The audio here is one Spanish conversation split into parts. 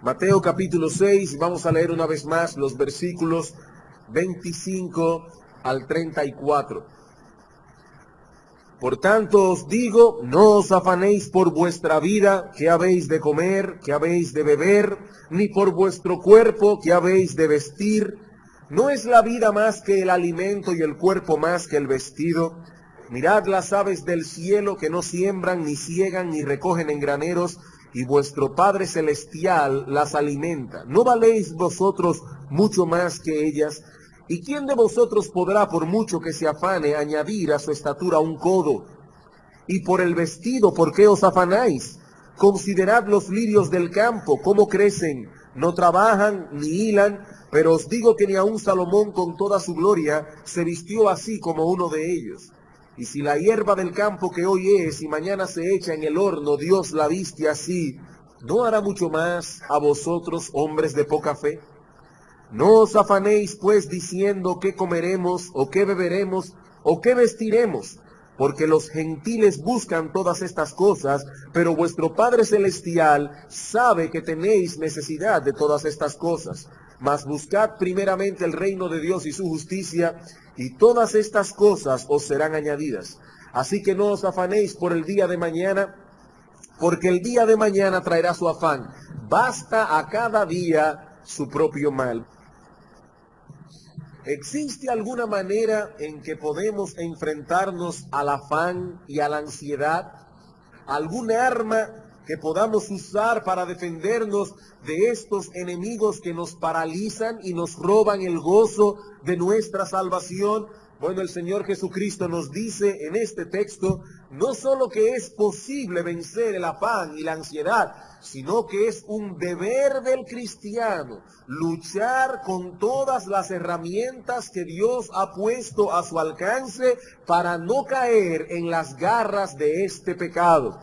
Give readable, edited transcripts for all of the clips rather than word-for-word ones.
Mateo capítulo 6, vamos a leer una vez más los versículos 25 al 34. Por tanto os digo, no os afanéis por vuestra vida, qué habéis de comer, qué habéis de beber, ni por vuestro cuerpo, qué habéis de vestir. ¿No es la vida más que el alimento y el cuerpo más que el vestido? Mirad las aves del cielo que no siembran, ni siegan, ni recogen en graneros, y vuestro Padre Celestial las alimenta. ¿No valéis vosotros mucho más que ellas? ¿Y quién de vosotros podrá, por mucho que se afane, añadir a su estatura un codo? Y por el vestido, ¿por qué os afanáis? Considerad los lirios del campo, cómo crecen, no trabajan ni hilan, pero os digo que ni aun Salomón con toda su gloria se vistió así como uno de ellos. Y si la hierba del campo que hoy es y mañana se echa en el horno, Dios la viste así, ¿no hará mucho más a vosotros, hombres de poca fe? No os afanéis pues diciendo qué comeremos, o qué beberemos, o qué vestiremos, porque los gentiles buscan todas estas cosas, pero vuestro Padre Celestial sabe que tenéis necesidad de todas estas cosas. Mas buscad primeramente el reino de Dios y su justicia, y todas estas cosas os serán añadidas. Así que no os afanéis por el día de mañana, porque el día de mañana traerá su afán. Basta a cada día su propio mal. ¿Existe alguna manera en que podemos enfrentarnos al afán y a la ansiedad? ¿Algún arma que podamos usar para defendernos de estos enemigos que nos paralizan y nos roban el gozo de nuestra salvación? Bueno, el Señor Jesucristo nos dice en este texto no solo que es posible vencer el afán y la ansiedad, sino que es un deber del cristiano luchar con todas las herramientas que Dios ha puesto a su alcance para no caer en las garras de este pecado.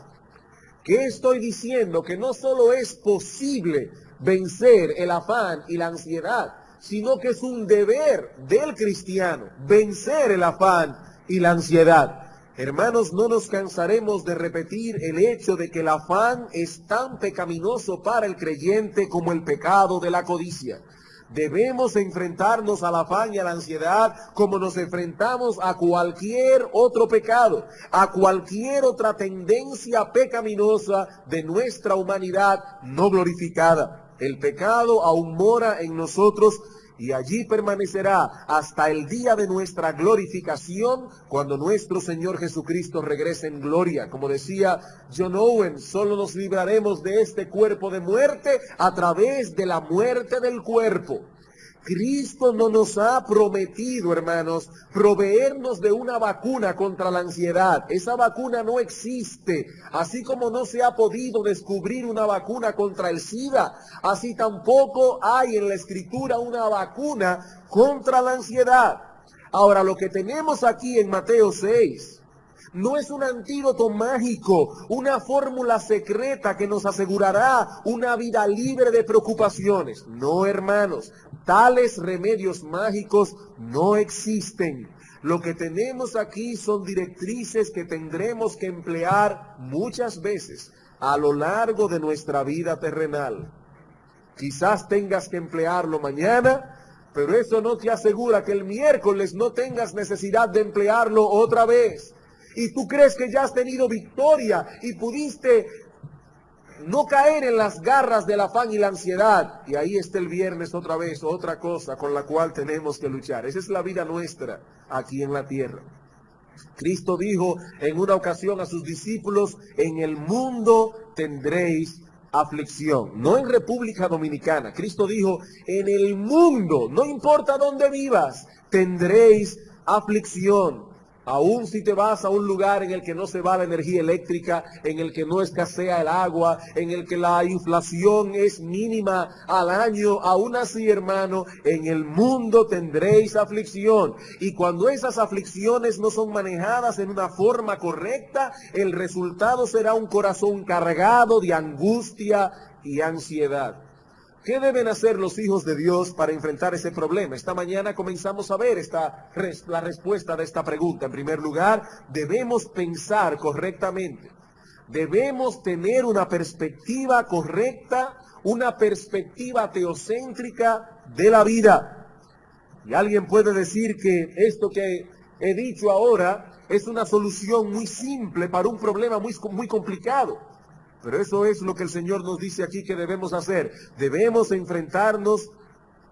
¿Qué estoy diciendo? Que no solo es posible vencer el afán y la ansiedad, sino que es un deber del cristiano vencer el afán y la ansiedad. Hermanos, no nos cansaremos de repetir el hecho de que el afán es tan pecaminoso para el creyente como el pecado de la codicia. Debemos enfrentarnos al afán y a la ansiedad como nos enfrentamos a cualquier otro pecado, a cualquier otra tendencia pecaminosa de nuestra humanidad no glorificada. El pecado aún mora en nosotros y allí permanecerá hasta el día de nuestra glorificación, cuando nuestro Señor Jesucristo regrese en gloria. Como decía John Owen, solo nos libraremos de este cuerpo de muerte a través de la muerte del cuerpo. Cristo no nos ha prometido, hermanos, proveernos de una vacuna contra la ansiedad. Esa vacuna no existe. Así como no se ha podido descubrir una vacuna contra el SIDA, así tampoco hay en la Escritura una vacuna contra la ansiedad. Ahora, lo que tenemos aquí en Mateo 6 no es un antídoto mágico, una fórmula secreta que nos asegurará una vida libre de preocupaciones. No, hermanos, tales remedios mágicos no existen. Lo que tenemos aquí son directrices que tendremos que emplear muchas veces a lo largo de nuestra vida terrenal. Quizás tengas que emplearlo mañana, pero eso no te asegura que el miércoles no tengas necesidad de emplearlo otra vez. Y tú crees que ya has tenido victoria y pudiste no caer en las garras del afán y la ansiedad. Y ahí está el viernes otra vez, otra cosa con la cual tenemos que luchar. Esa es la vida nuestra aquí en la tierra. Cristo dijo en una ocasión a sus discípulos, en el mundo tendréis aflicción. No en República Dominicana. Cristo dijo, en el mundo, no importa dónde vivas, tendréis aflicción. Aún si te vas a un lugar en el que no se va la energía eléctrica, en el que no escasea el agua, en el que la inflación es mínima al año, aún así, hermano, en el mundo tendréis aflicción. Y cuando esas aflicciones no son manejadas en una forma correcta, el resultado será un corazón cargado de angustia y ansiedad. ¿Qué deben hacer los hijos de Dios para enfrentar ese problema? Esta mañana comenzamos a ver la respuesta de esta pregunta. En primer lugar, debemos pensar correctamente. Debemos tener una perspectiva correcta, una perspectiva teocéntrica de la vida. Y alguien puede decir que esto que he dicho ahora es una solución muy simple para un problema muy complicado. Pero eso es lo que el Señor nos dice aquí que debemos hacer. Debemos enfrentarnos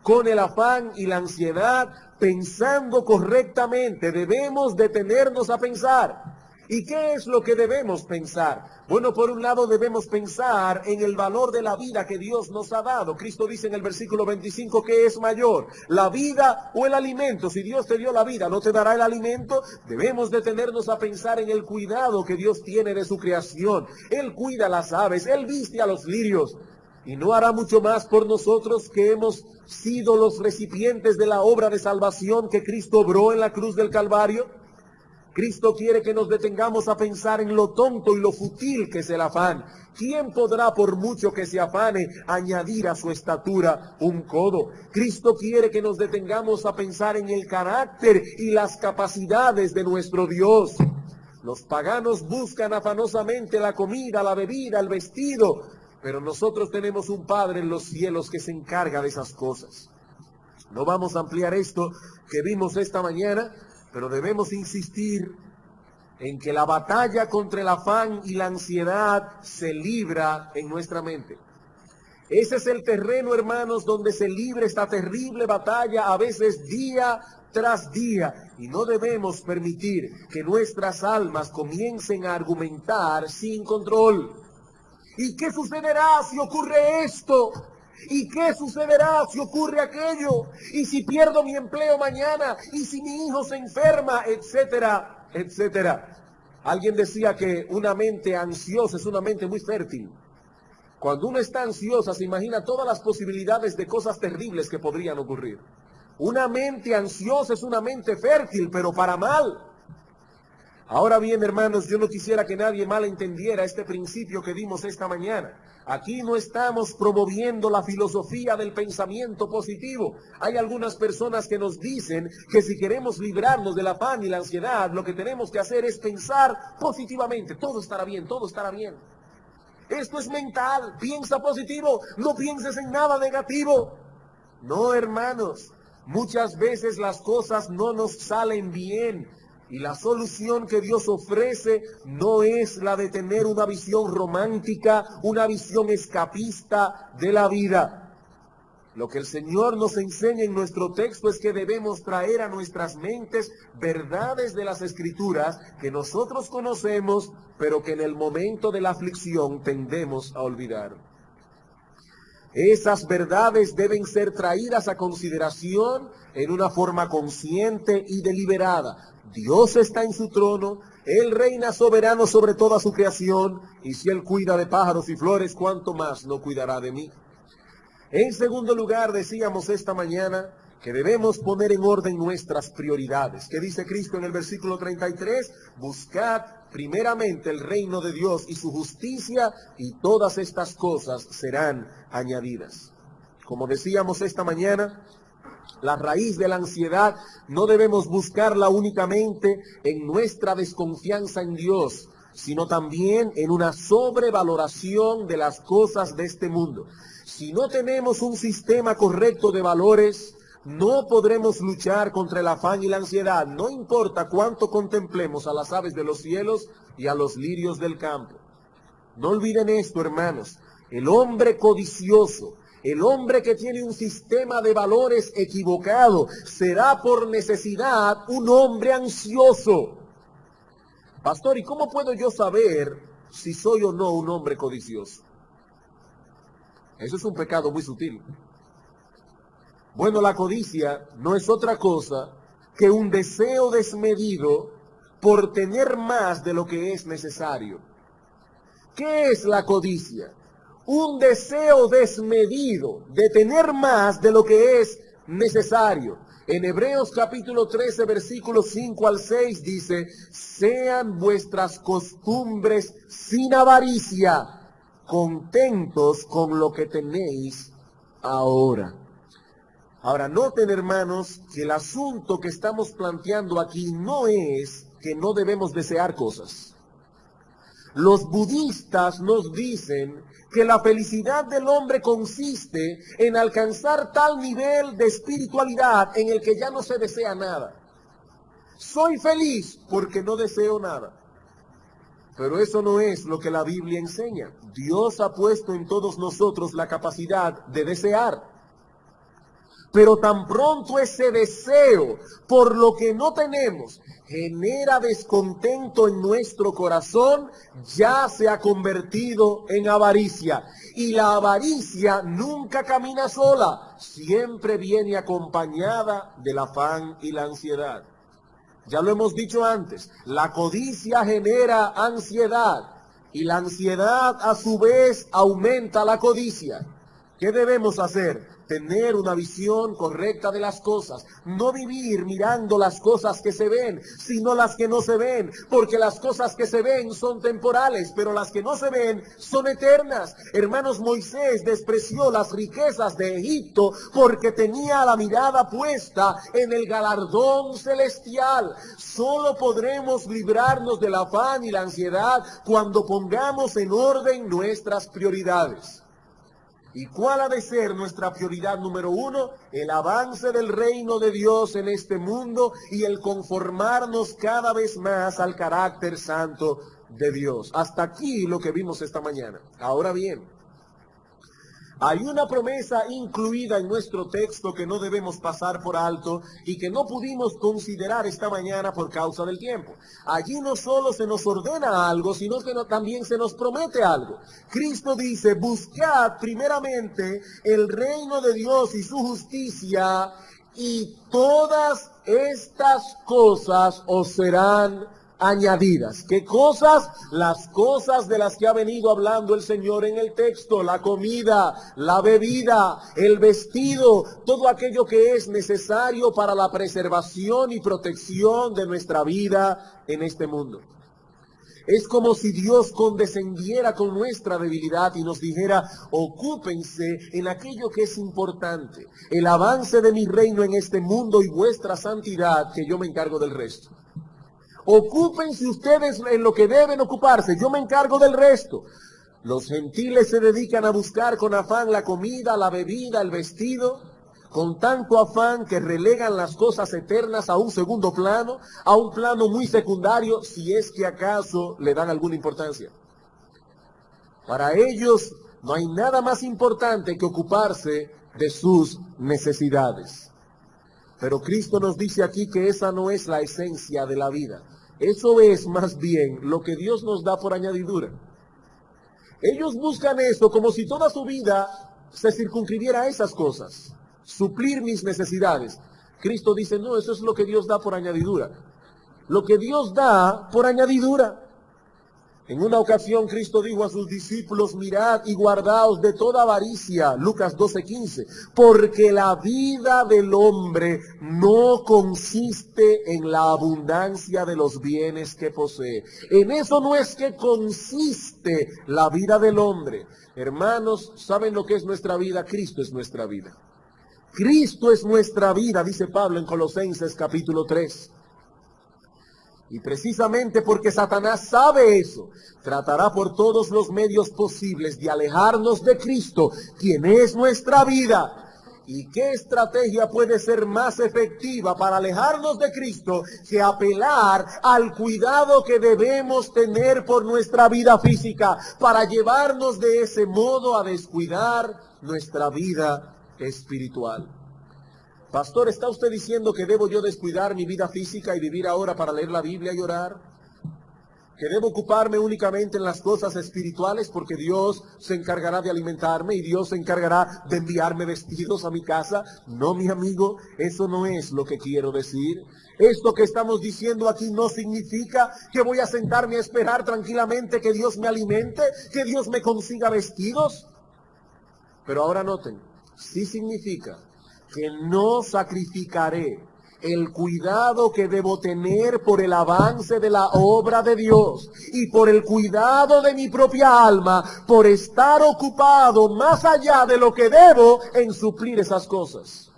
con el afán y la ansiedad pensando correctamente. Debemos detenernos a pensar. ¿Y qué es lo que debemos pensar? Bueno, por un lado debemos pensar en el valor de la vida que Dios nos ha dado. Cristo dice en el versículo 25 que es mayor, la vida o el alimento. Si Dios te dio la vida, ¿no te dará el alimento? Debemos detenernos a pensar en el cuidado que Dios tiene de su creación. Él cuida a las aves, Él viste a los lirios. ¿Y no hará mucho más por nosotros que hemos sido los recipientes de la obra de salvación que Cristo obró en la cruz del Calvario? Cristo quiere que nos detengamos a pensar en lo tonto y lo fútil que es el afán. ¿Quién podrá, por mucho que se afane, añadir a su estatura un codo? Cristo quiere que nos detengamos a pensar en el carácter y las capacidades de nuestro Dios. Los paganos buscan afanosamente la comida, la bebida, el vestido, pero nosotros tenemos un Padre en los cielos que se encarga de esas cosas. No vamos a ampliar esto que vimos esta mañana, pero debemos insistir en que la batalla contra el afán y la ansiedad se libra en nuestra mente. Ese es el terreno, hermanos, donde se libra esta terrible batalla, a veces día tras día. Y no debemos permitir que nuestras almas comiencen a argumentar sin control. ¿Y qué sucederá si ocurre esto? ¿Y qué sucederá si ocurre aquello? ¿Y si pierdo mi empleo mañana? ¿Y si mi hijo se enferma? Etcétera, etcétera. Alguien decía que una mente ansiosa es una mente muy fértil. Cuando uno está ansiosa se imagina todas las posibilidades de cosas terribles que podrían ocurrir. Una mente ansiosa es una mente fértil, pero para mal. Ahora bien, hermanos, yo no quisiera que nadie malentendiera este principio que dimos esta mañana. Aquí no estamos promoviendo la filosofía del pensamiento positivo. Hay algunas personas que nos dicen que si queremos librarnos del afán y la ansiedad, lo que tenemos que hacer es pensar positivamente. Todo estará bien, todo estará bien. Esto es mental, piensa positivo, no pienses en nada negativo. No, hermanos, muchas veces las cosas no nos salen bien. Y la solución que Dios ofrece no es la de tener una visión romántica, una visión escapista de la vida. Lo que el Señor nos enseña en nuestro texto es que debemos traer a nuestras mentes verdades de las Escrituras que nosotros conocemos, pero que en el momento de la aflicción tendemos a olvidar. Esas verdades deben ser traídas a consideración en una forma consciente y deliberada. Dios está en su trono, Él reina soberano sobre toda su creación, y si Él cuida de pájaros y flores, ¿cuánto más no cuidará de mí? En segundo lugar, decíamos esta mañana que debemos poner en orden nuestras prioridades. ¿Qué dice Cristo en el versículo 33? Buscad primeramente el reino de Dios y su justicia, y todas estas cosas serán añadidas. Como decíamos esta mañana, la raíz de la ansiedad no debemos buscarla únicamente en nuestra desconfianza en Dios, sino también en una sobrevaloración de las cosas de este mundo. Si no tenemos un sistema correcto de valores, no podremos luchar contra el afán y la ansiedad, no importa cuánto contemplemos a las aves de los cielos y a los lirios del campo. No olviden esto, hermanos, el hombre codicioso, el hombre que tiene un sistema de valores equivocado, será por necesidad un hombre ansioso. Pastor, ¿y cómo puedo yo saber si soy o no un hombre codicioso? Eso es un pecado muy sutil. Bueno, la codicia no es otra cosa que un deseo desmedido por tener más de lo que es necesario. ¿Qué es la codicia? Un deseo desmedido de tener más de lo que es necesario. En Hebreos capítulo 13, versículos 5 al 6 dice: sean vuestras costumbres sin avaricia, contentos con lo que tenéis ahora. Ahora, noten, hermanos, que el asunto que estamos planteando aquí no es que no debemos desear cosas. Los budistas nos dicen que la felicidad del hombre consiste en alcanzar tal nivel de espiritualidad en el que ya no se desea nada. Soy feliz porque no deseo nada. Pero eso no es lo que la Biblia enseña. Dios ha puesto en todos nosotros la capacidad de desear. Pero tan pronto ese deseo por lo que no tenemos genera descontento en nuestro corazón, ya se ha convertido en avaricia. Y la avaricia nunca camina sola, siempre viene acompañada del afán y la ansiedad. Ya lo hemos dicho antes, la codicia genera ansiedad y la ansiedad a su vez aumenta la codicia. ¿Qué debemos hacer? Tener una visión correcta de las cosas, no vivir mirando las cosas que se ven, sino las que no se ven, porque las cosas que se ven son temporales, pero las que no se ven son eternas. Hermanos, Moisés despreció las riquezas de Egipto porque tenía la mirada puesta en el galardón celestial. Solo podremos librarnos del afán y la ansiedad cuando pongamos en orden nuestras prioridades. ¿Y cuál ha de ser nuestra prioridad número uno? El avance del reino de Dios en este mundo y el conformarnos cada vez más al carácter santo de Dios. Hasta aquí lo que vimos esta mañana. Ahora bien, hay una promesa incluida en nuestro texto que no debemos pasar por alto y que no pudimos considerar esta mañana por causa del tiempo. Allí no solo se nos ordena algo, sino que también se nos promete algo. Cristo dice, buscad primeramente el reino de Dios y su justicia, y todas estas cosas os serán añadidas. ¿Qué cosas? Las cosas de las que ha venido hablando el Señor en el texto: la comida, la bebida, el vestido, todo aquello que es necesario para la preservación y protección de nuestra vida en este mundo. Es como si Dios condescendiera con nuestra debilidad y nos dijera: ocúpense en aquello que es importante, el avance de mi reino en este mundo y vuestra santidad, que yo me encargo del resto. Ocúpense ustedes en lo que deben ocuparse, yo me encargo del resto. Los gentiles se dedican a buscar con afán la comida, la bebida, el vestido, con tanto afán que relegan las cosas eternas a un segundo plano, a un plano muy secundario, si es que acaso le dan alguna importancia. Para ellos no hay nada más importante que ocuparse de sus necesidades. Pero Cristo nos dice aquí que esa no es la esencia de la vida. Eso es más bien lo que Dios nos da por añadidura. Ellos buscan esto como si toda su vida se circunscribiera a esas cosas, suplir mis necesidades. Cristo dice: no, eso es lo que Dios da por añadidura. Lo que Dios da por añadidura. En una ocasión Cristo dijo a sus discípulos: mirad y guardaos de toda avaricia, Lucas 12:15, porque la vida del hombre no consiste en la abundancia de los bienes que posee. En eso no es que consiste la vida del hombre. Hermanos, ¿saben lo que es nuestra vida? Cristo es nuestra vida. Cristo es nuestra vida, dice Pablo en Colosenses capítulo 3. Y precisamente porque Satanás sabe eso, tratará por todos los medios posibles de alejarnos de Cristo, quien es nuestra vida. ¿Y qué estrategia puede ser más efectiva para alejarnos de Cristo que apelar al cuidado que debemos tener por nuestra vida física, para llevarnos de ese modo a descuidar nuestra vida espiritual? Pastor, ¿está usted diciendo que debo yo descuidar mi vida física y vivir ahora para leer la Biblia y orar? ¿Que debo ocuparme únicamente en las cosas espirituales porque Dios se encargará de alimentarme y Dios se encargará de enviarme vestidos a mi casa? No, mi amigo, eso no es lo que quiero decir. Esto que estamos diciendo aquí no significa que voy a sentarme a esperar tranquilamente que Dios me alimente, que Dios me consiga vestidos. Pero ahora noten, sí significa que no sacrificaré el cuidado que debo tener por el avance de la obra de Dios y por el cuidado de mi propia alma, por estar ocupado más allá de lo que debo en suplir esas cosas.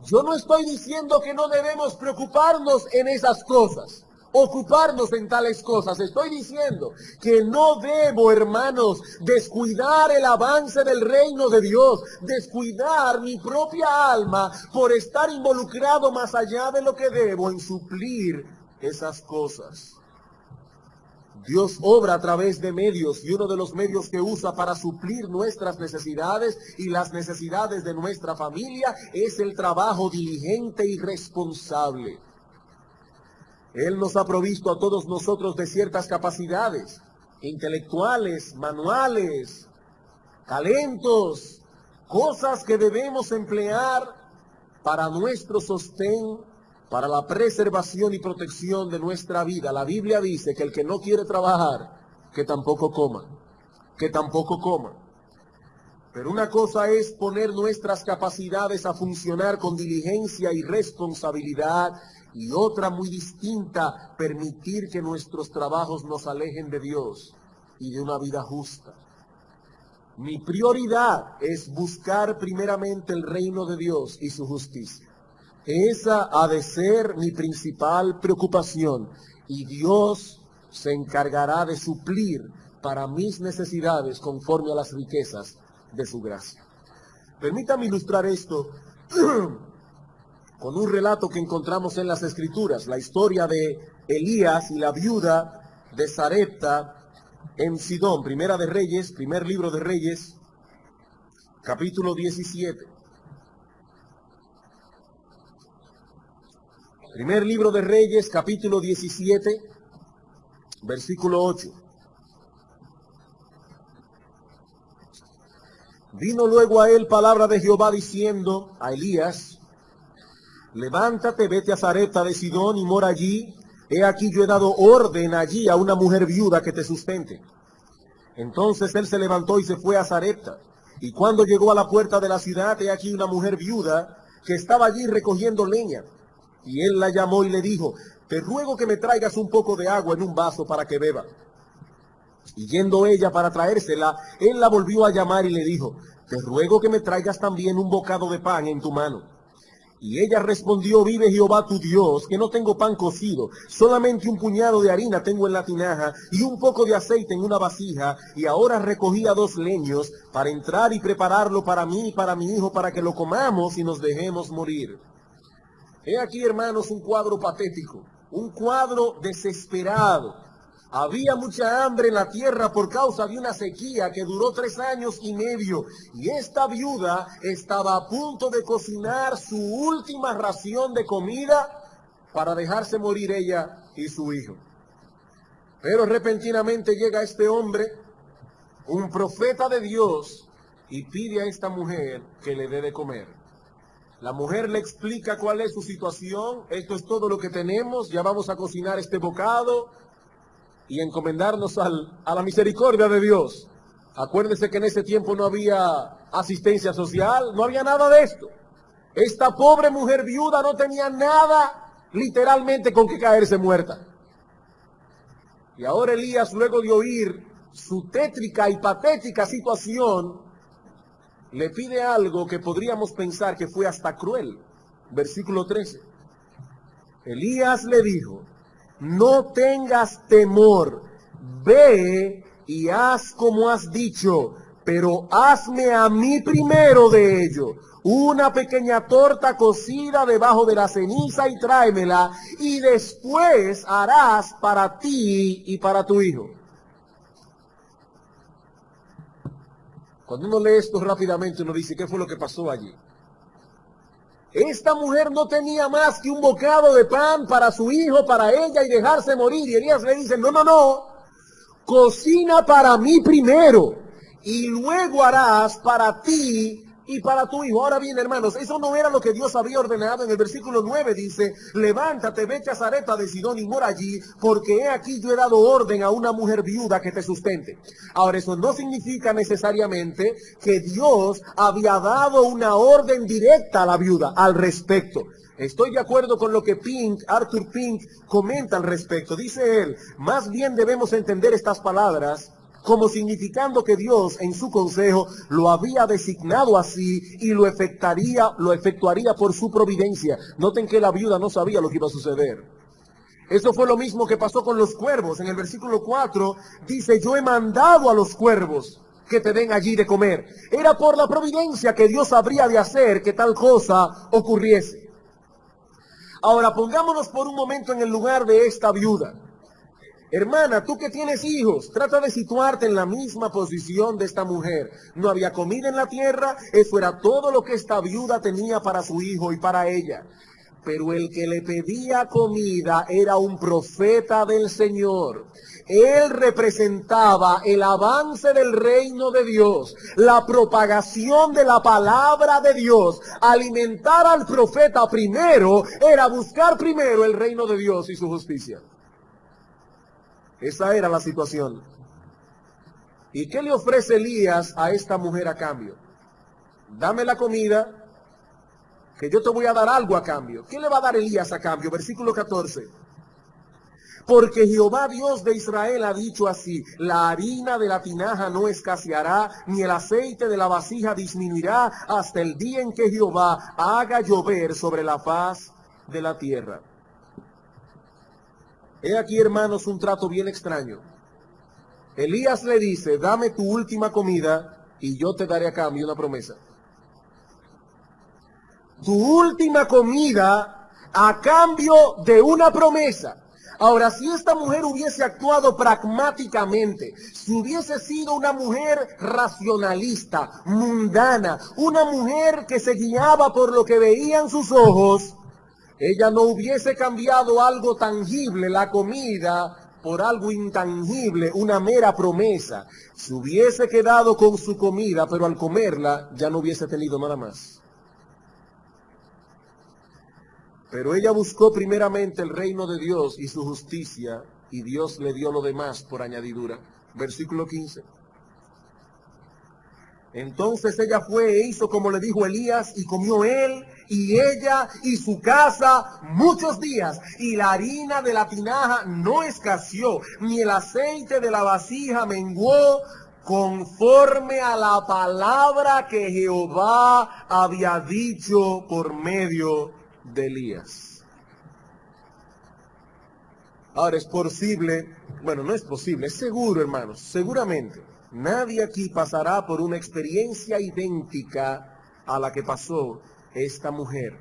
Yo no estoy diciendo que no debemos preocuparnos en esas cosas. ocuparnos en tales cosas. Estoy diciendo que no debo, hermanos, descuidar el avance del reino de Dios, descuidar mi propia alma por estar involucrado más allá de lo que debo en suplir esas cosas. Dios obra a través de medios, y uno de los medios que usa para suplir nuestras necesidades y las necesidades de nuestra familia es el trabajo diligente y responsable. Él nos ha provisto a todos nosotros de ciertas capacidades intelectuales, manuales, talentos, cosas que debemos emplear para nuestro sostén, para la preservación y protección de nuestra vida. La Biblia dice que el que no quiere trabajar, que tampoco coma, que tampoco coma. Pero una cosa es poner nuestras capacidades a funcionar con diligencia y responsabilidad, y otra muy distinta, permitir que nuestros trabajos nos alejen de Dios y de una vida justa. Mi prioridad es buscar primeramente el reino de Dios y su justicia. Esa ha de ser mi principal preocupación, y Dios se encargará de suplir para mis necesidades conforme a las riquezas de su gracia. Permítame ilustrar esto con un relato que encontramos en las Escrituras, la historia de Elías y la viuda de Sarepta en Sidón. Primera de Reyes, primer libro de Reyes, capítulo 17. Primer libro de Reyes, capítulo 17, versículo 8. Vino luego a él palabra de Jehová diciendo a Elías: levántate, vete a Sarepta de Sidón y mora allí. He aquí yo he dado orden allí a una mujer viuda que te sustente. Entonces él se levantó y se fue a Sarepta. Y cuando llegó a la puerta de la ciudad, he aquí una mujer viuda que estaba allí recogiendo leña. Y él la llamó y le dijo: te ruego que me traigas un poco de agua en un vaso para que beba. Y yendo ella para traérsela, él la volvió a llamar y le dijo: te ruego que me traigas también un bocado de pan en tu mano. Y ella respondió: vive Jehová tu Dios, que no tengo pan cocido, solamente un puñado de harina tengo en la tinaja y un poco de aceite en una vasija, y ahora recogía 2 leños para entrar y prepararlo para mí y para mi hijo, para que lo comamos y nos dejemos morir. He aquí, hermanos, un cuadro patético, un cuadro desesperado. Había mucha hambre en la tierra por causa de una sequía que duró 3 años y medio, y esta viuda estaba a punto de cocinar su última ración de comida para dejarse morir ella y su hijo. Pero repentinamente llega este hombre, un profeta de Dios, y pide a esta mujer que le dé de comer. La mujer le explica cuál es su situación: esto es todo lo que tenemos, ya vamos a cocinar este bocado y encomendarnos a la misericordia de Dios. Acuérdese que en ese tiempo no había asistencia social, no había nada de esto. Esta pobre mujer viuda no tenía nada, literalmente, con que caerse muerta. Y ahora Elías, luego de oír su tétrica y patética situación, le pide algo que podríamos pensar que fue hasta cruel. Versículo 13. Elías le dijo: no tengas temor, ve y haz como has dicho, pero hazme a mí primero de ello una pequeña torta cocida debajo de la ceniza y tráemela, y después harás para ti y para tu hijo. Cuando uno lee esto rápidamente, uno dice: ¿qué fue lo que pasó allí? Esta mujer no tenía más que un bocado de pan para su hijo, para ella, y dejarse morir. Y Elías le dice: no, cocina para mí primero, y luego harás para ti y para tu hijo. Ahora bien, hermanos, eso no era lo que Dios había ordenado. En el versículo 9 dice: levántate, vete a Sarepta de Sidón y mora allí, porque he aquí yo he dado orden a una mujer viuda que te sustente. Ahora, eso no significa necesariamente que Dios había dado una orden directa a la viuda al respecto. Estoy de acuerdo con lo que Arthur Pink comenta al respecto. Dice él: más bien debemos entender estas palabras como significando que Dios en su consejo lo había designado así y lo efectuaría por su providencia. Noten que la viuda no sabía lo que iba a suceder. Eso fue lo mismo que pasó con los cuervos. En el versículo 4 dice, yo he mandado a los cuervos que te den allí de comer. Era por la providencia que Dios habría de hacer que tal cosa ocurriese. Ahora pongámonos por un momento en el lugar de esta viuda. Hermana, tú que tienes hijos, trata de situarte en la misma posición de esta mujer. No había comida en la tierra, eso era todo lo que esta viuda tenía para su hijo y para ella. Pero el que le pedía comida era un profeta del Señor. Él representaba el avance del reino de Dios, la propagación de la palabra de Dios. Alimentar al profeta primero era buscar primero el reino de Dios y su justicia. Esa era la situación. ¿Y qué le ofrece Elías a esta mujer a cambio? Dame la comida, que yo te voy a dar algo a cambio. ¿Qué le va a dar Elías a cambio? Versículo 14. Porque Jehová Dios de Israel ha dicho así, la harina de la tinaja no escaseará, ni el aceite de la vasija disminuirá hasta el día en que Jehová haga llover sobre la faz de la tierra. He aquí, hermanos, un trato bien extraño. Elías le dice, dame tu última comida y yo te daré a cambio una promesa. Tu última comida a cambio de una promesa. Ahora, si esta mujer hubiese actuado pragmáticamente, si hubiese sido una mujer racionalista, mundana, una mujer que se guiaba por lo que veían sus ojos, ella no hubiese cambiado algo tangible, la comida, por algo intangible, una mera promesa. Se hubiese quedado con su comida, pero al comerla ya no hubiese tenido nada más. Pero ella buscó primeramente el reino de Dios y su justicia, y Dios le dio lo demás por añadidura. Versículo 15. Entonces ella fue e hizo como le dijo Elías, y comió él y ella y su casa muchos días, y la harina de la tinaja no escaseó, ni el aceite de la vasija menguó, conforme a la palabra que Jehová había dicho por medio de Elías. Ahora es posible, bueno, no es posible, es seguro, hermanos, seguramente nadie aquí pasará por una experiencia idéntica a la que pasó esta mujer.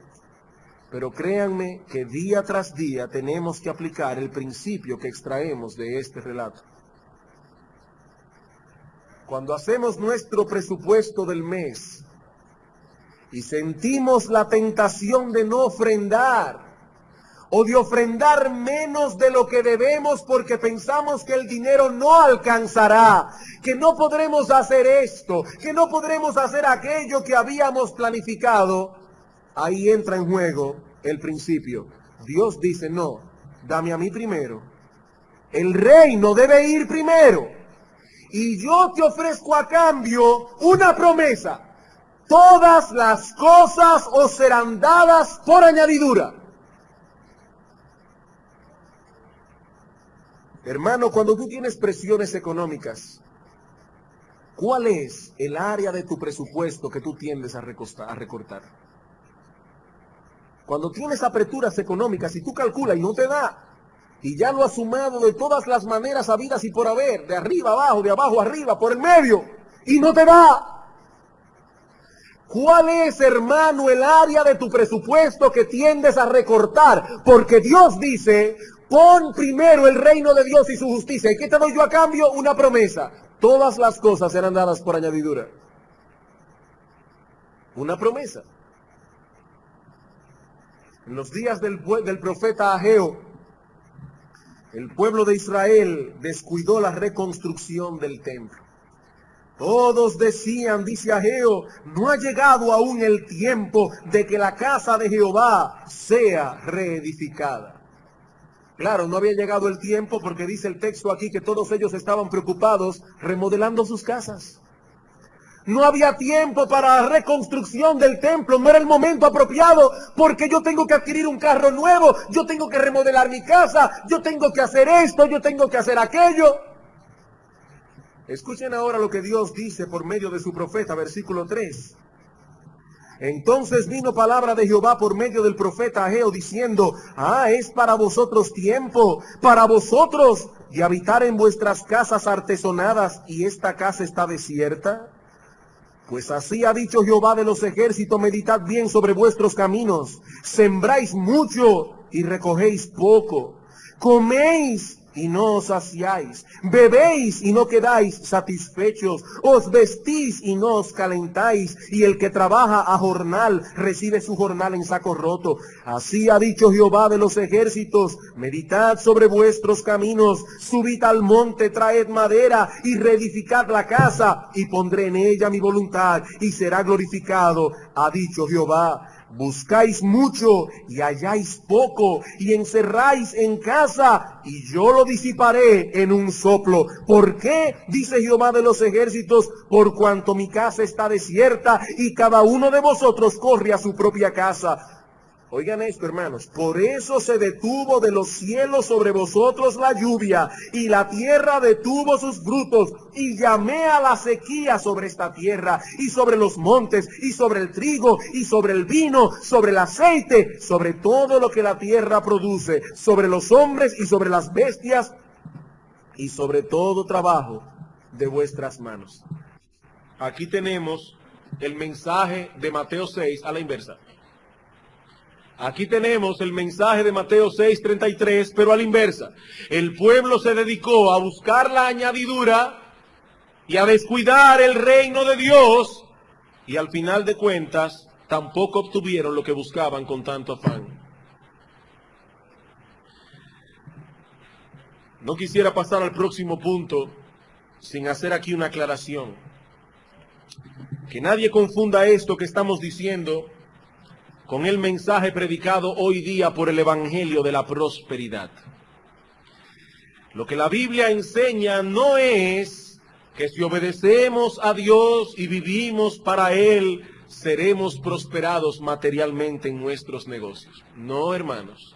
Pero créanme que día tras día tenemos que aplicar el principio que extraemos de este relato. Cuando hacemos nuestro presupuesto del mes y sentimos la tentación de no ofrendar, o de ofrendar menos de lo que debemos porque pensamos que el dinero no alcanzará, que no podremos hacer esto, que no podremos hacer aquello que habíamos planificado, ahí entra en juego el principio. Dios dice, no, dame a mí primero. El reino debe ir primero. Y yo te ofrezco a cambio una promesa. Todas las cosas os serán dadas por añadidura. Hermano, cuando tú tienes presiones económicas, ¿cuál es el área de tu presupuesto que tú tiendes a recortar? Cuando tienes apreturas económicas y tú calculas y no te da, y ya lo has sumado de todas las maneras habidas y por haber, de arriba abajo, de abajo arriba, por el medio, y no te da. ¿Cuál es, hermano, el área de tu presupuesto que tiendes a recortar? Porque Dios dice, pon primero el reino de Dios y su justicia. ¿Y qué te doy yo a cambio? Una promesa. Todas las cosas serán dadas por añadidura. Una promesa. En los días del profeta Ageo, el pueblo de Israel descuidó la reconstrucción del templo. Todos decían, dice Ageo, no ha llegado aún el tiempo de que la casa de Jehová sea reedificada. Claro, no había llegado el tiempo porque dice el texto aquí que todos ellos estaban preocupados remodelando sus casas. No había tiempo para la reconstrucción del templo, no era el momento apropiado porque yo tengo que adquirir un carro nuevo, yo tengo que remodelar mi casa, yo tengo que hacer esto, yo tengo que hacer aquello. Escuchen ahora lo que Dios dice por medio de su profeta, versículo 3. Entonces vino palabra de Jehová por medio del profeta Ageo diciendo, es para vosotros tiempo, para vosotros, de habitar en vuestras casas artesonadas, y esta casa está desierta. Pues así ha dicho Jehová de los ejércitos, meditad bien sobre vuestros caminos, sembráis mucho y recogéis poco, coméis y no os saciáis, bebéis y no quedáis satisfechos, os vestís y no os calentáis, y el que trabaja a jornal recibe su jornal en saco roto. Así ha dicho Jehová de los ejércitos, meditad sobre vuestros caminos, subid al monte, traed madera y reedificad la casa, y pondré en ella mi voluntad, y será glorificado, ha dicho Jehová. Buscáis mucho y halláis poco, y encerráis en casa, y yo lo disiparé en un soplo. ¿Por qué? Dice Jehová de los ejércitos, por cuanto mi casa está desierta, y cada uno de vosotros corre a su propia casa. Oigan esto, hermanos, por eso se detuvo de los cielos sobre vosotros la lluvia, y la tierra detuvo sus frutos, y llamé a la sequía sobre esta tierra, y sobre los montes, y sobre el trigo, y sobre el vino, sobre el aceite, sobre todo lo que la tierra produce, sobre los hombres y sobre las bestias, y sobre todo trabajo de vuestras manos. Aquí tenemos el mensaje de Mateo 6 a la inversa. Aquí tenemos el mensaje de Mateo 6:33, pero a la inversa. El pueblo se dedicó a buscar la añadidura y a descuidar el reino de Dios, y al final de cuentas tampoco obtuvieron lo que buscaban con tanto afán. No quisiera pasar al próximo punto sin hacer aquí una aclaración. Que nadie confunda esto que estamos diciendo con el mensaje predicado hoy día por el Evangelio de la prosperidad. Lo que la Biblia enseña no es que si obedecemos a Dios y vivimos para Él, seremos prosperados materialmente en nuestros negocios. No, hermanos.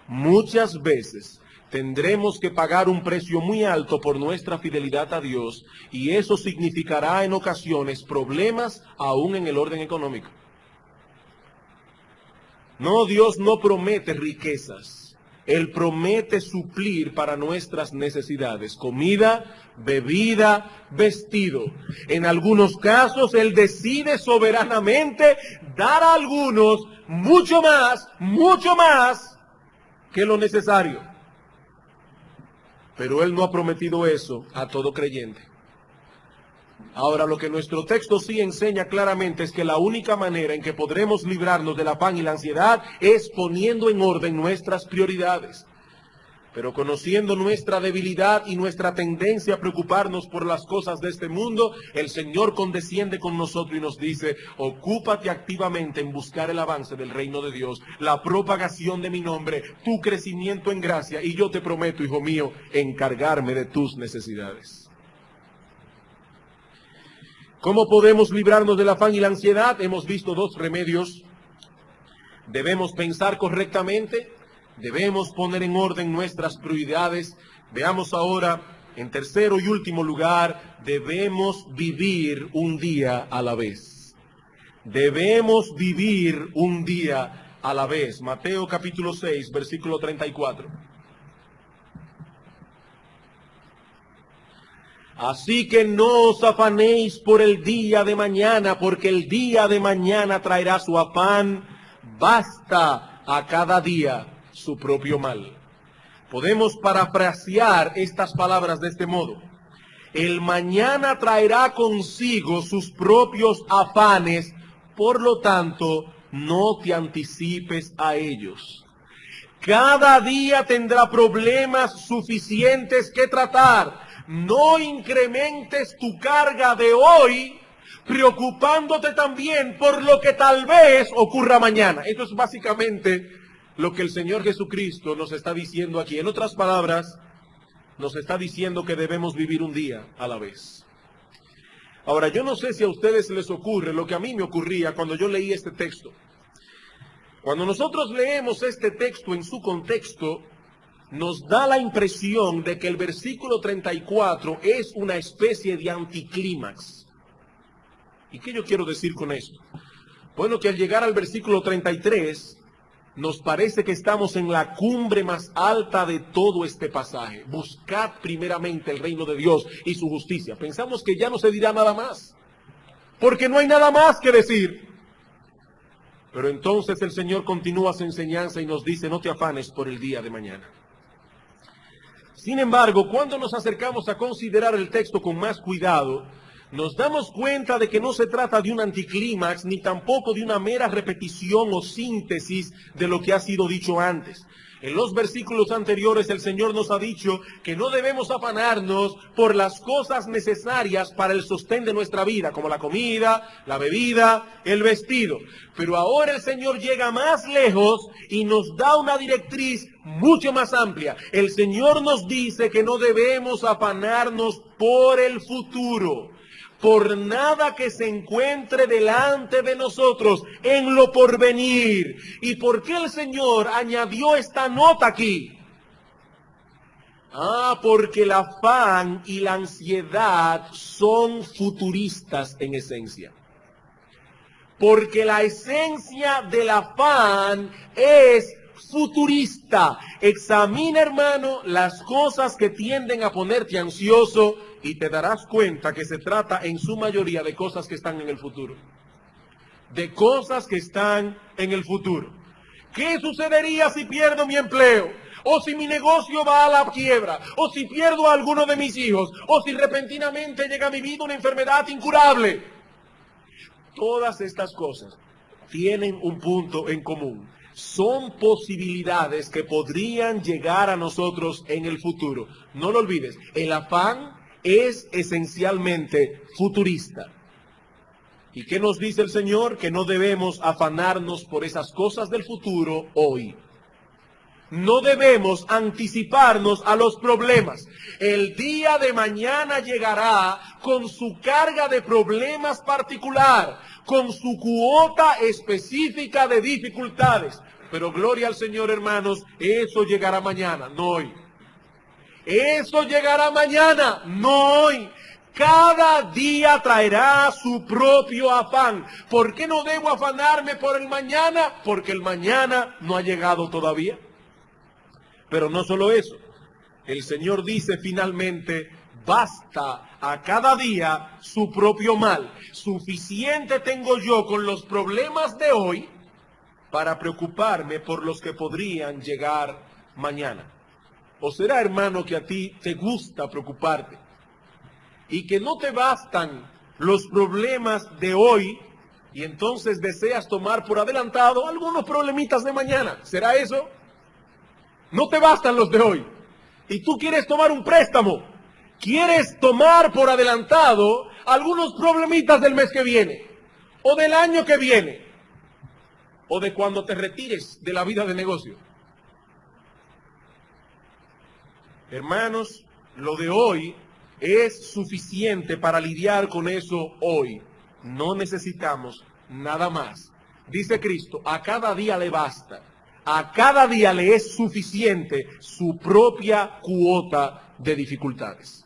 Muchas veces tendremos que pagar un precio muy alto por nuestra fidelidad a Dios, y eso significará en ocasiones problemas aún en el orden económico. No, Dios no promete riquezas. Él promete suplir para nuestras necesidades, comida, bebida, vestido. En algunos casos, Él decide soberanamente dar a algunos mucho más que lo necesario. Pero Él no ha prometido eso a todo creyente. Ahora, lo que nuestro texto sí enseña claramente es que la única manera en que podremos librarnos del afán y la ansiedad es poniendo en orden nuestras prioridades. Pero conociendo nuestra debilidad y nuestra tendencia a preocuparnos por las cosas de este mundo, el Señor condesciende con nosotros y nos dice: ocúpate activamente en buscar el avance del reino de Dios, la propagación de mi nombre, tu crecimiento en gracia, y yo te prometo, hijo mío, encargarme de tus necesidades. ¿Cómo podemos librarnos del afán y la ansiedad? Hemos visto dos remedios. Debemos pensar correctamente, debemos poner en orden nuestras prioridades. Veamos ahora, en tercero y último lugar, debemos vivir un día a la vez. Debemos vivir un día a la vez. Mateo capítulo 6, versículo 34. Así que no os afanéis por el día de mañana, porque el día de mañana traerá su afán. Basta a cada día su propio mal. Podemos parafrasear estas palabras de este modo: el mañana traerá consigo sus propios afanes, por lo tanto, no te anticipes a ellos. Cada día tendrá problemas suficientes que tratar. No incrementes tu carga de hoy, preocupándote también por lo que tal vez ocurra mañana. Esto es básicamente lo que el Señor Jesucristo nos está diciendo aquí. En otras palabras, nos está diciendo que debemos vivir un día a la vez. Ahora, yo no sé si a ustedes les ocurre lo que a mí me ocurría cuando yo leí este texto. Cuando nosotros leemos este texto en su contexto, nos da la impresión de que el versículo 34 es una especie de anticlímax. ¿Y qué yo quiero decir con esto? Bueno, que al llegar al versículo 33, nos parece que estamos en la cumbre más alta de todo este pasaje. Buscad primeramente el reino de Dios y su justicia. Pensamos que ya no se dirá nada más, porque no hay nada más que decir. Pero entonces el Señor continúa su enseñanza y nos dice, no te afanes por el día de mañana. Sin embargo, cuando nos acercamos a considerar el texto con más cuidado, nos damos cuenta de que no se trata de un anticlímax, ni tampoco de una mera repetición o síntesis de lo que ha sido dicho antes. En los versículos anteriores el Señor nos ha dicho que no debemos afanarnos por las cosas necesarias para el sostén de nuestra vida, como la comida, la bebida, el vestido. Pero ahora el Señor llega más lejos y nos da una directriz mucho más amplia. El Señor nos dice que no debemos afanarnos por el futuro, por nada que se encuentre delante de nosotros en lo porvenir. ¿Y por qué el Señor añadió esta nota aquí? Porque el afán y la ansiedad son futuristas en esencia. Porque la esencia del afán es futurista. Examina, hermano, las cosas que tienden a ponerte ansioso y te darás cuenta que se trata en su mayoría de cosas que están en el futuro. De cosas que están en el futuro. ¿Qué sucedería si pierdo mi empleo? O si mi negocio va a la quiebra, o si pierdo a alguno de mis hijos, o si repentinamente llega a mi vida una enfermedad incurable. Todas estas cosas tienen un punto en común. Son posibilidades que podrían llegar a nosotros en el futuro. No lo olvides, el afán es esencialmente futurista. ¿Y qué nos dice el Señor? Que no debemos afanarnos por esas cosas del futuro hoy. No debemos anticiparnos a los problemas. El día de mañana llegará con su carga de problemas particular, con su cuota específica de dificultades. Pero gloria al Señor, hermanos, eso llegará mañana, no hoy. Eso llegará mañana, no hoy. Cada día traerá su propio afán. ¿Por qué no debo afanarme por el mañana? Porque el mañana no ha llegado todavía. Pero no solo eso. El Señor dice finalmente, basta a cada día su propio mal. Suficiente tengo yo con los problemas de hoy para preocuparme por los que podrían llegar mañana. ¿O será, hermano, que a ti te gusta preocuparte y que no te bastan los problemas de hoy y entonces deseas tomar por adelantado algunos problemitas de mañana? ¿Será eso? No te bastan los de hoy y tú quieres tomar un préstamo, quieres tomar por adelantado algunos problemitas del mes que viene o del año que viene o de cuando te retires de la vida de negocio. Hermanos, lo de hoy es suficiente para lidiar con eso hoy. No necesitamos nada más. Dice Cristo, a cada día le basta. A cada día le es suficiente su propia cuota de dificultades.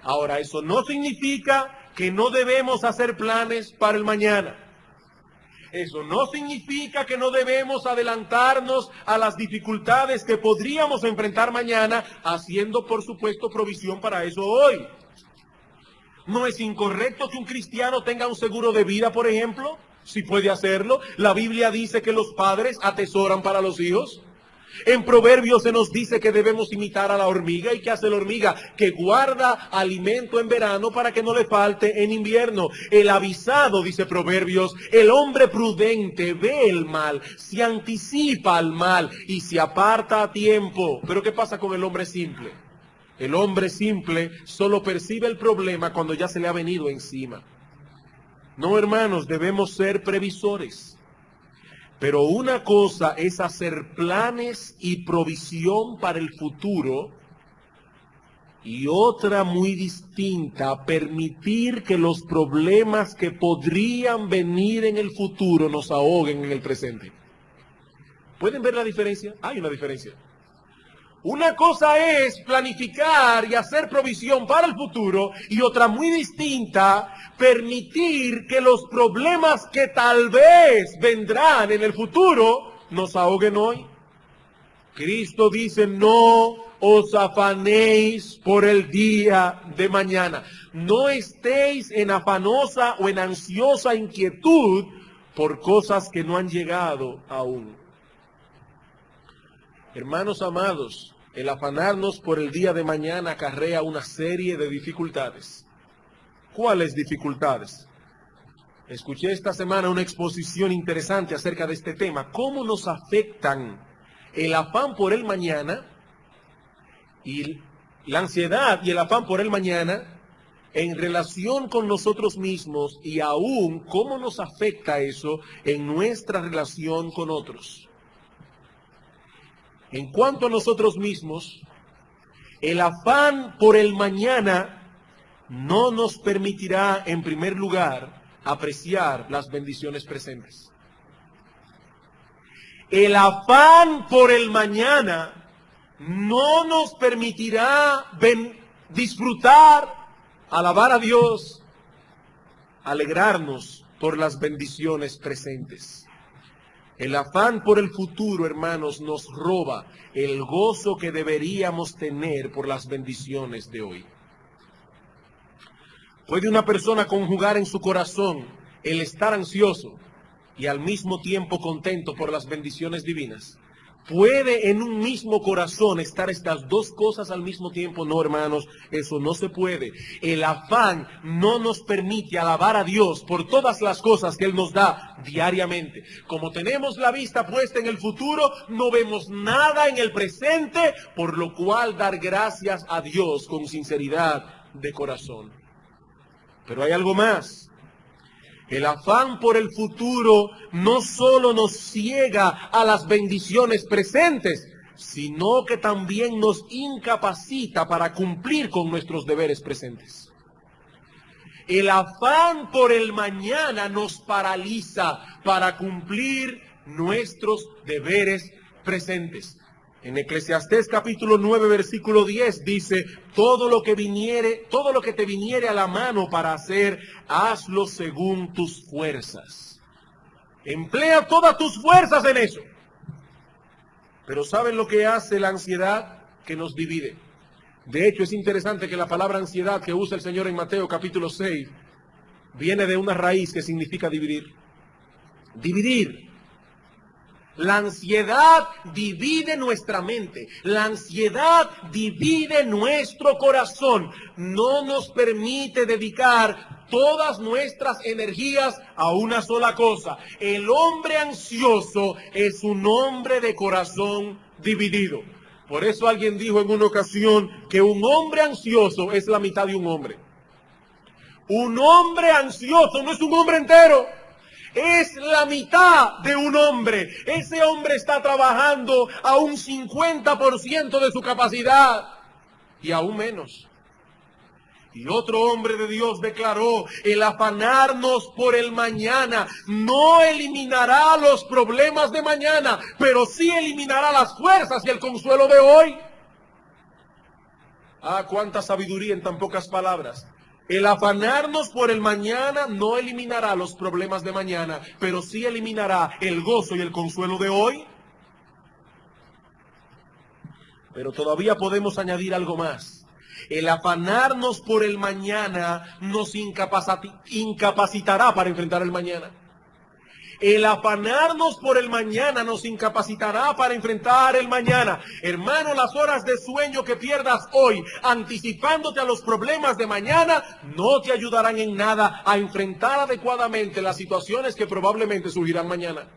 Ahora, eso no significa que no debemos hacer planes para el mañana. Eso no significa que no debemos adelantarnos a las dificultades que podríamos enfrentar mañana, haciendo, por supuesto, provisión para eso hoy. ¿No es incorrecto que un cristiano tenga un seguro de vida, por ejemplo? Si puede hacerlo. La Biblia dice que los padres atesoran para los hijos. En Proverbios se nos dice que debemos imitar a la hormiga. ¿Y qué hace la hormiga? Que guarda alimento en verano para que no le falte en invierno. El avisado, dice Proverbios, el hombre prudente ve el mal, se anticipa al mal y se aparta a tiempo. Pero ¿qué pasa con el hombre simple? El hombre simple solo percibe el problema cuando ya se le ha venido encima. No, hermanos, debemos ser previsores. Pero una cosa es hacer planes y provisión para el futuro y otra muy distinta, permitir que los problemas que podrían venir en el futuro nos ahoguen en el presente. ¿Pueden ver la diferencia? Hay una diferencia. Una cosa es planificar y hacer provisión para el futuro y otra muy distinta, permitir que los problemas que tal vez vendrán en el futuro nos ahoguen hoy. Cristo dice, no os afanéis por el día de mañana. No estéis en afanosa o en ansiosa inquietud por cosas que no han llegado aún. Hermanos amados, el afanarnos por el día de mañana acarrea una serie de dificultades. ¿Cuáles dificultades? Escuché esta semana una exposición interesante acerca de este tema. ¿Cómo nos afectan el afán por el mañana y la ansiedad y el afán por el mañana en relación con nosotros mismos, y aún cómo nos afecta eso en nuestra relación con otros? En cuanto a nosotros mismos, el afán por el mañana no nos permitirá, en primer lugar, apreciar las bendiciones presentes. El afán por el mañana no nos permitirá disfrutar, alabar a Dios, alegrarnos por las bendiciones presentes. El afán por el futuro, hermanos, nos roba el gozo que deberíamos tener por las bendiciones de hoy. ¿Puede una persona conjugar en su corazón el estar ansioso y al mismo tiempo contento por las bendiciones divinas? ¿Puede en un mismo corazón estar estas dos cosas al mismo tiempo? No, hermanos, eso no se puede. El afán no nos permite alabar a Dios por todas las cosas que Él nos da diariamente. Como tenemos la vista puesta en el futuro, no vemos nada en el presente, por lo cual dar gracias a Dios con sinceridad de corazón. Pero hay algo más. El afán por el futuro no solo nos ciega a las bendiciones presentes, sino que también nos incapacita para cumplir con nuestros deberes presentes. El afán por el mañana nos paraliza para cumplir nuestros deberes presentes. En Eclesiastés capítulo 9, versículo 10 dice, todo lo que te viniere a la mano para hacer, hazlo según tus fuerzas. Emplea todas tus fuerzas en eso. Pero ¿saben lo que hace la ansiedad? Que nos divide. De hecho, es interesante que la palabra ansiedad que usa el Señor en Mateo capítulo 6 viene de una raíz que significa dividir. Dividir. La ansiedad divide nuestra mente, la ansiedad divide nuestro corazón, no nos permite dedicar todas nuestras energías a una sola cosa. El hombre ansioso es un hombre de corazón dividido. Por eso alguien dijo en una ocasión que un hombre ansioso es la mitad de un hombre. Un hombre ansioso no es un hombre entero. Es la mitad de un hombre. Ese hombre está trabajando a un 50% de su capacidad y aún menos. Y otro hombre de Dios declaró, el afanarnos por el mañana no eliminará los problemas de mañana, pero sí eliminará las fuerzas y el consuelo de hoy. Ah, cuánta sabiduría en tan pocas palabras. El afanarnos por el mañana no eliminará los problemas de mañana, pero sí eliminará el gozo y el consuelo de hoy. Pero todavía podemos añadir algo más. El afanarnos por el mañana nos incapacitará para enfrentar el mañana. El afanarnos por el mañana nos incapacitará para enfrentar el mañana. Hermano, las horas de sueño que pierdas hoy, anticipándote a los problemas de mañana, no te ayudarán en nada a enfrentar adecuadamente las situaciones que probablemente surgirán mañana.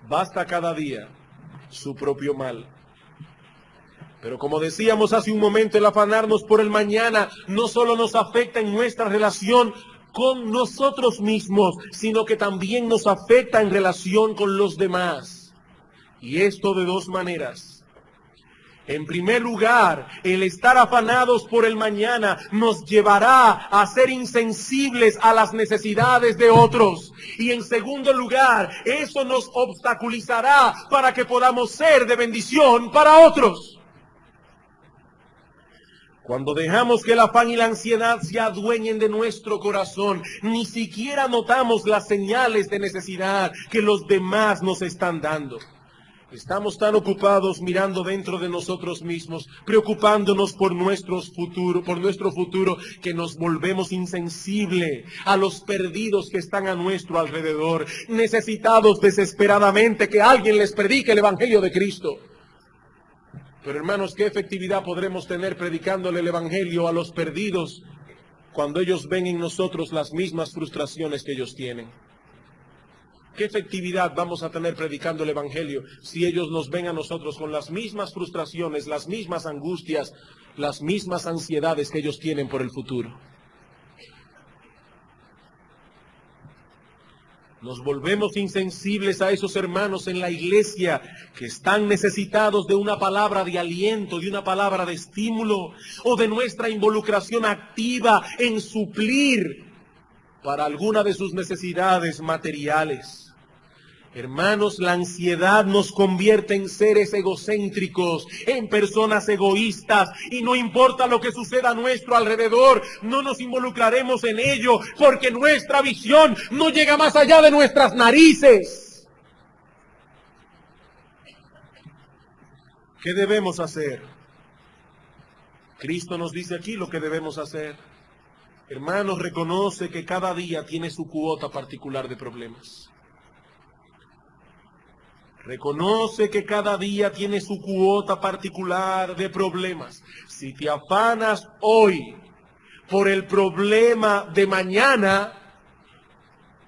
Basta cada día su propio mal. Pero como decíamos hace un momento, el afanarnos por el mañana no solo nos afecta en nuestra relación con nosotros mismos, sino que también nos afecta en relación con los demás. Y esto de dos maneras. En primer lugar, el estar afanados por el mañana nos llevará a ser insensibles a las necesidades de otros. Y en segundo lugar, eso nos obstaculizará para que podamos ser de bendición para otros. Cuando dejamos que el afán y la ansiedad se adueñen de nuestro corazón, ni siquiera notamos las señales de necesidad que los demás nos están dando. Estamos tan ocupados mirando dentro de nosotros mismos, preocupándonos por nuestro futuro, que nos volvemos insensibles a los perdidos que están a nuestro alrededor, necesitados desesperadamente que alguien les predique el Evangelio de Cristo. Pero hermanos, ¿qué efectividad podremos tener predicándole el Evangelio a los perdidos cuando ellos ven en nosotros las mismas frustraciones que ellos tienen? ¿Qué efectividad vamos a tener predicando el Evangelio si ellos nos ven a nosotros con las mismas frustraciones, las mismas angustias, las mismas ansiedades que ellos tienen por el futuro? Nos volvemos insensibles a esos hermanos en la iglesia que están necesitados de una palabra de aliento, de una palabra de estímulo o de nuestra involucración activa en suplir para alguna de sus necesidades materiales. Hermanos, la ansiedad nos convierte en seres egocéntricos, en personas egoístas, y no importa lo que suceda a nuestro alrededor, no nos involucraremos en ello, porque nuestra visión no llega más allá de nuestras narices. ¿Qué debemos hacer? Cristo nos dice aquí lo que debemos hacer. Hermanos, reconoce que cada día tiene su cuota particular de problemas. Reconoce que cada día tiene su cuota particular de problemas. Si te afanas hoy por el problema de mañana,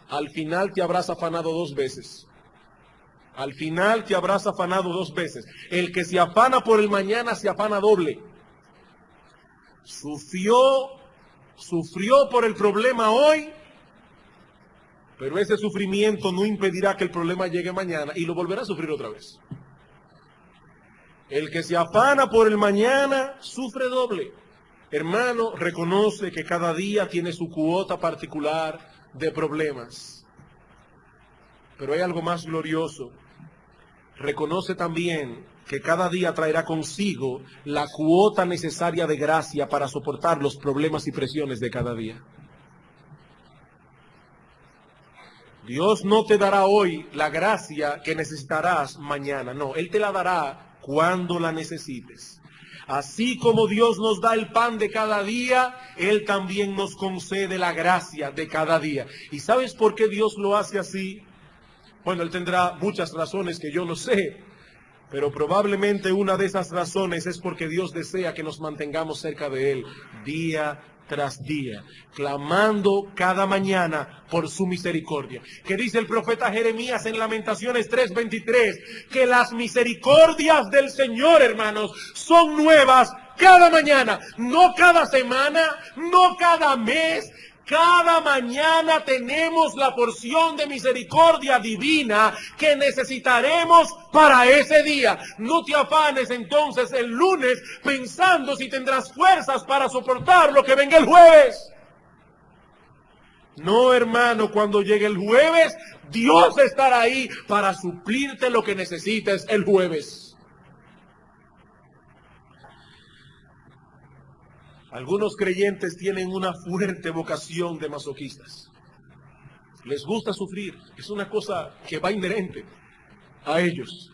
al final te habrás afanado 2 veces. Al final te habrás afanado 2 veces. El que se afana por el mañana se afana doble. Sufrió por el problema hoy, pero ese sufrimiento no impedirá que el problema llegue mañana y lo volverá a sufrir otra vez. El que se afana por el mañana sufre doble. Hermano, reconoce que cada día tiene su cuota particular de problemas. Pero hay algo más glorioso. Reconoce también que cada día traerá consigo la cuota necesaria de gracia para soportar los problemas y presiones de cada día. Dios no te dará hoy la gracia que necesitarás mañana. No, Él te la dará cuando la necesites. Así como Dios nos da el pan de cada día, Él también nos concede la gracia de cada día. ¿Y sabes por qué Dios lo hace así? Bueno, Él tendrá muchas razones que yo no sé, pero probablemente una de esas razones es porque Dios desea que nos mantengamos cerca de Él día tras día, clamando cada mañana por su misericordia. Que dice el profeta Jeremías en Lamentaciones 3:23, que las misericordias del Señor, hermanos, son nuevas cada mañana, no cada semana, no cada mes. Cada mañana tenemos la porción de misericordia divina que necesitaremos para ese día. No te afanes entonces el lunes pensando si tendrás fuerzas para soportar lo que venga el jueves. No, hermano, cuando llegue el jueves, Dios estará ahí para suplirte lo que necesites el jueves. Algunos creyentes tienen una fuerte vocación de masoquistas. Les gusta sufrir. Es una cosa que va inherente a ellos.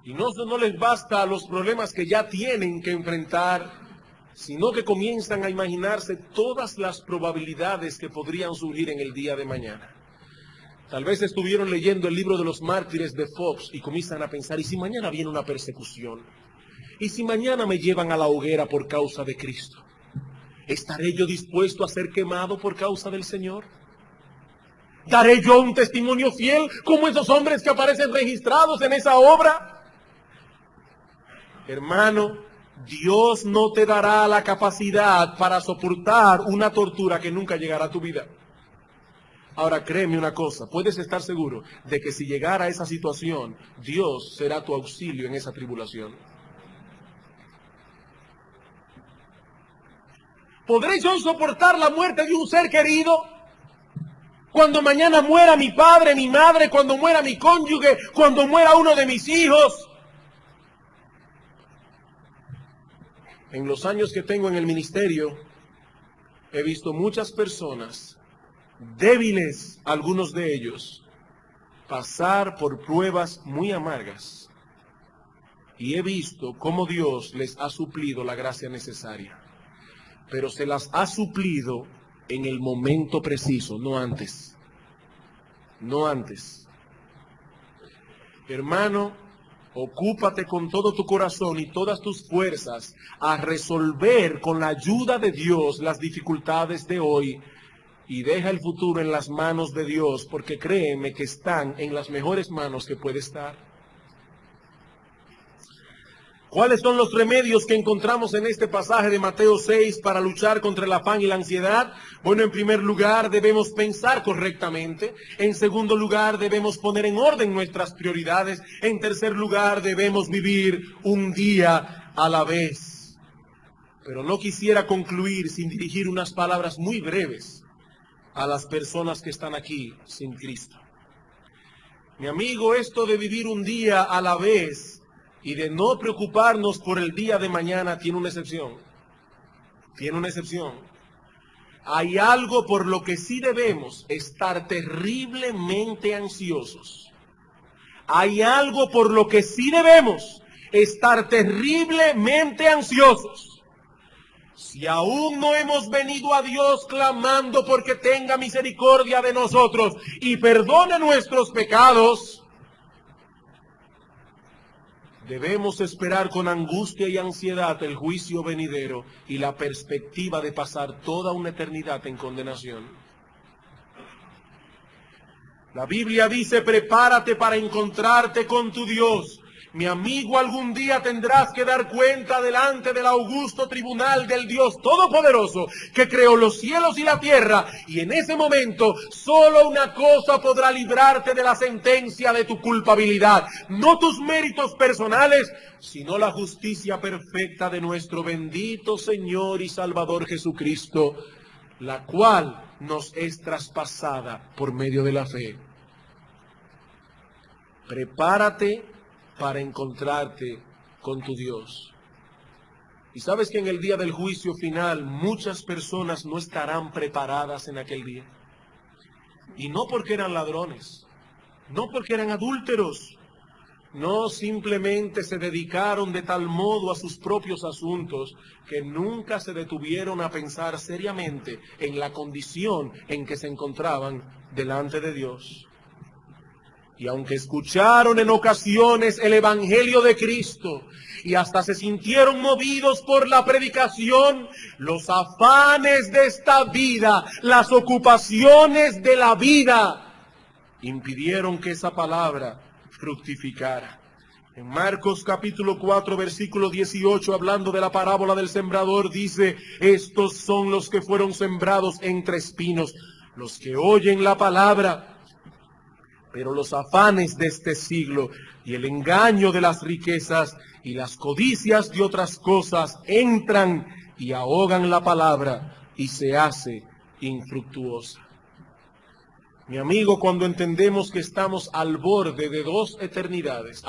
Y no les basta los problemas que ya tienen que enfrentar, sino que comienzan a imaginarse todas las probabilidades que podrían surgir en el día de mañana. Tal vez estuvieron leyendo el libro de los mártires de Fox y comienzan a pensar, ¿y si mañana viene una persecución? ¿Y si mañana me llevan a la hoguera por causa de Cristo? ¿Estaré yo dispuesto a ser quemado por causa del Señor? ¿Daré yo un testimonio fiel como esos hombres que aparecen registrados en esa obra? Hermano, Dios no te dará la capacidad para soportar una tortura que nunca llegará a tu vida. Ahora, créeme una cosa, puedes estar seguro de que si llegara a esa situación, Dios será tu auxilio en esa tribulación. ¿Podré yo soportar la muerte de un ser querido? Cuando mañana muera mi padre, mi madre, cuando muera mi cónyuge, cuando muera uno de mis hijos. En los años que tengo en el ministerio, he visto muchas personas, débiles algunos de ellos, pasar por pruebas muy amargas. Y he visto cómo Dios les ha suplido la gracia necesaria. Pero se las ha suplido en el momento preciso, no antes. No antes. Hermano, ocúpate con todo tu corazón y todas tus fuerzas a resolver con la ayuda de Dios las dificultades de hoy y deja el futuro en las manos de Dios, porque créeme que están en las mejores manos que puede estar. ¿Cuáles son los remedios que encontramos en este pasaje de Mateo 6 para luchar contra el afán y la ansiedad? Bueno, en primer lugar, debemos pensar correctamente. En segundo lugar, debemos poner en orden nuestras prioridades. En tercer lugar, debemos vivir un día a la vez. Pero no quisiera concluir sin dirigir unas palabras muy breves a las personas que están aquí sin Cristo. Mi amigo, esto de vivir un día a la vez y de no preocuparnos por el día de mañana tiene una excepción. Tiene una excepción. Hay algo por lo que sí debemos estar terriblemente ansiosos. Hay algo por lo que sí debemos estar terriblemente ansiosos. Si aún no hemos venido a Dios clamando porque tenga misericordia de nosotros y perdone nuestros pecados, debemos esperar con angustia y ansiedad el juicio venidero y la perspectiva de pasar toda una eternidad en condenación. La Biblia dice, prepárate para encontrarte con tu Dios. Mi amigo, algún día tendrás que dar cuenta delante del augusto tribunal del Dios Todopoderoso que creó los cielos y la tierra, y en ese momento solo una cosa podrá librarte de la sentencia de tu culpabilidad, no tus méritos personales, sino la justicia perfecta de nuestro bendito Señor y Salvador Jesucristo, la cual nos es traspasada por medio de la fe. Prepárate para encontrarte con tu Dios. Y sabes que en el día del juicio final muchas personas no estarán preparadas en aquel día. Y no porque eran ladrones, no porque eran adúlteros, no, simplemente se dedicaron de tal modo a sus propios asuntos que nunca se detuvieron a pensar seriamente en la condición en que se encontraban delante de Dios. Y aunque escucharon en ocasiones el Evangelio de Cristo y hasta se sintieron movidos por la predicación, los afanes de esta vida, las ocupaciones de la vida, impidieron que esa palabra fructificara. En Marcos capítulo 4, versículo 18, hablando de la parábola del sembrador, dice, estos son los que fueron sembrados entre espinos, los que oyen la palabra, pero los afanes de este siglo y el engaño de las riquezas y las codicias de otras cosas entran y ahogan la palabra y se hace infructuosa. Mi amigo, cuando entendemos que estamos al borde de dos eternidades,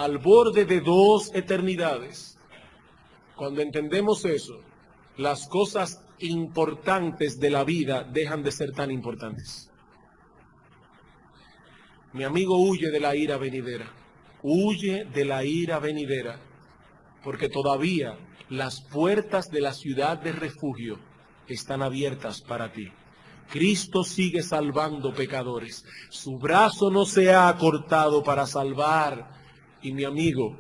cuando entendemos eso, las cosas importantes de la vida dejan de ser tan importantes. Mi amigo, huye de la ira venidera, porque todavía las puertas de la ciudad de refugio están abiertas para ti. Cristo sigue salvando pecadores, su brazo no se ha acortado para salvar, y mi amigo,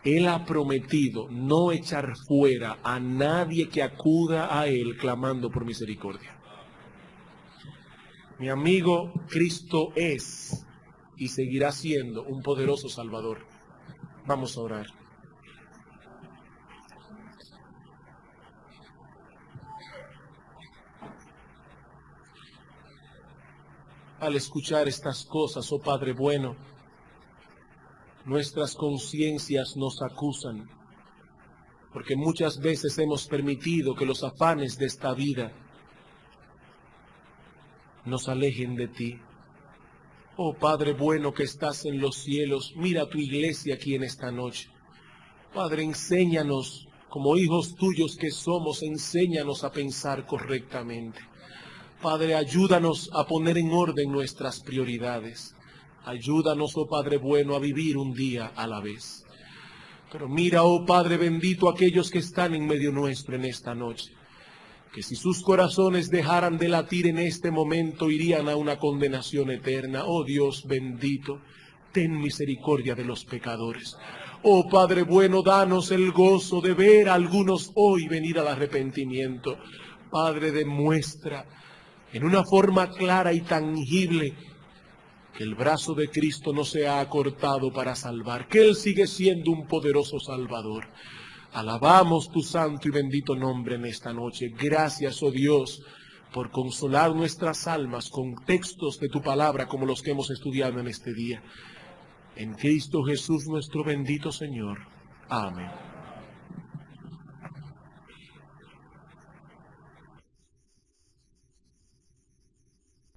Él ha prometido no echar fuera a nadie que acuda a Él clamando por misericordia. Mi amigo, Cristo es y seguirá siendo un poderoso Salvador. Vamos a orar. Al escuchar estas cosas, oh Padre bueno, nuestras conciencias nos acusan, porque muchas veces hemos permitido que los afanes de esta vida nos alejen de ti. Oh Padre bueno que estás en los cielos, mira a tu iglesia aquí en esta noche. Padre, enséñanos Como hijos tuyos que somos, enséñanos a pensar correctamente. Padre, ayúdanos a poner en orden nuestras prioridades. Ayúdanos, oh Padre bueno, a vivir un día a la vez. Pero mira, oh Padre bendito, aquellos que están en medio nuestro en esta noche, que si sus corazones dejaran de latir en este momento, irían a una condenación eterna. Oh Dios bendito, ten misericordia de los pecadores. Oh Padre bueno, danos el gozo de ver a algunos hoy venir al arrepentimiento. Padre, demuestra en una forma clara y tangible que el brazo de Cristo no se ha acortado para salvar, que Él sigue siendo un poderoso Salvador. Alabamos tu santo y bendito nombre en esta noche. Gracias, oh Dios, por consolar nuestras almas con textos de tu palabra como los que hemos estudiado en este día. En Cristo Jesús nuestro bendito Señor. Amén.